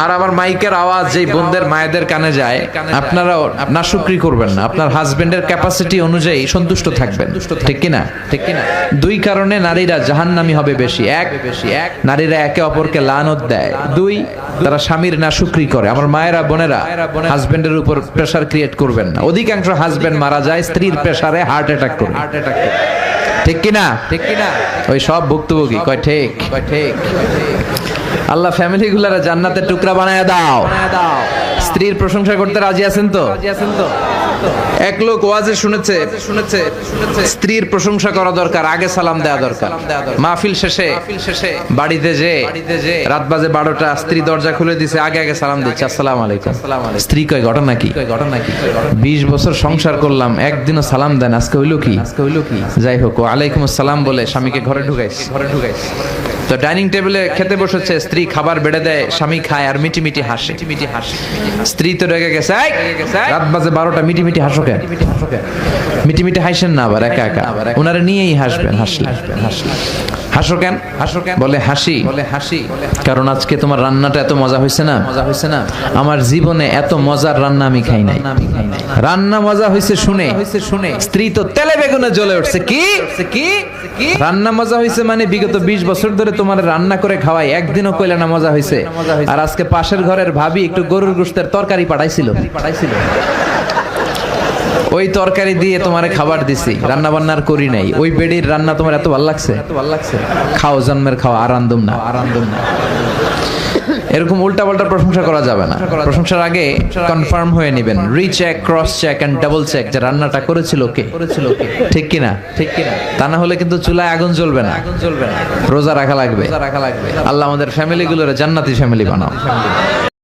আর আমার মাইকের আওয়াজ যেই বোনদের মায়েদের কানে যায়, আপনারাও নাশুকরি করবেন না, আপনার হাজবেন্ডের ক্যাপাসিটি অনুযায়ী সন্তুষ্ট থাকবেন, ঠিক কিনা? ঠিক কিনা? দুই কারণে নারীরা জাহান্নামী হবে বেশি। এক, নারীরা একে অপরকে লানত দেয়। দুই, তারা স্বামীর নাশুকরি করে। আমার মায়েরা, বোনেরা, হাজবেন্ডের উপর প্রেসার ক্রিয়েট করবেন না। অধিকাংশ হাজবেন্ড মারা যায় স্ত্রীর প্রেসারে, হার্ট অ্যাটাক করে। ঠিক কিনা? ঠিক কিনা? ওই সব ভুক্তভোগী কয় ঠিক। আল্লাহ ফ্যামিলি গুলারা জান্নাতের টুকরা বানায় দাও। স্ত্রীর প্রশংসা করতে রাজি আছেন তো? এক লোক ওয়াজে শুনেছে স্ত্রীর প্রশংসা করা দরকার, আগে সালাম দেওয়া দরকার। মাহফিল শেষে বাড়িতে যে রাত বাজে 12টা, স্ত্রী দরজা খুলে দিছে, আগে সালাম দিচ্ছে, আসসালামু আলাইকুম। স্ত্রী কয় ঘটনা কি? 20 বছর সংসার করলাম, একদিনও সালাম দেন, আজকে হইলো কি? যাই হোক, ওয়ালাইকুম আসসালাম বলে স্বামীকে ঘরে ঢুকাইছে। তো ডাইনিং টেবিলে খেতে বসেছে, স্ত্রী খাবার বেড়ে দেয়, স্বামী খায় আর মিটি মিটি হাসে। স্ত্রী তো রেগে গেছে, রাত বাজে 12টা, মিটি মিটি হাসো কেন? মিটি মিটি হাসেন না আবার একা একা, ওনারে নিয়েই হাসবেন। হাসো কেন? বলে হাসি কারণ আজকে তোমার রান্নাটা এত মজা হয়েছে না, আমার জীবনে এত মজার রান্না আমি খাই নাই। রান্না মজা হয়েছে শুনে স্ত্রী তো তেলে বেগুনে জ্বলে উঠছে। কি রান্না মজা হয়েছে মানে? বিগত 20 বছর ধরে তোমার রান্না করে খাওয়াই, একদিনও কইলে না মজা হয়েছে। আর আজকে পাশের ঘরের ভাবি একটু গরুর গোশতের তরকারি পাঠাইছিল, ওই তরকারি দিয়ে তোমার খাবার দিছি, রান্না বান্নার করি নাই। ওই বেডির রান্না তোমার এত ভালো লাগছে? খাও, জন্মের খাও, আরান্দম না। এরকম উল্টা পাল্টা প্রশংসা করা যাবে না। প্রশংসার আগে কনফার্ম হয়ে নেবেন, recheck, cross check and double check, যে রান্নাটা করেছিল কে। ঠিক কিনা? তা না হলে কিন্তু চুলায় আগুন জ্বলবে না। রোজা রাখা লাগবে। আল্লাহ আমাদের ফ্যামিলি গুলোর জান্নাতি ফ্যামিলি বানাও।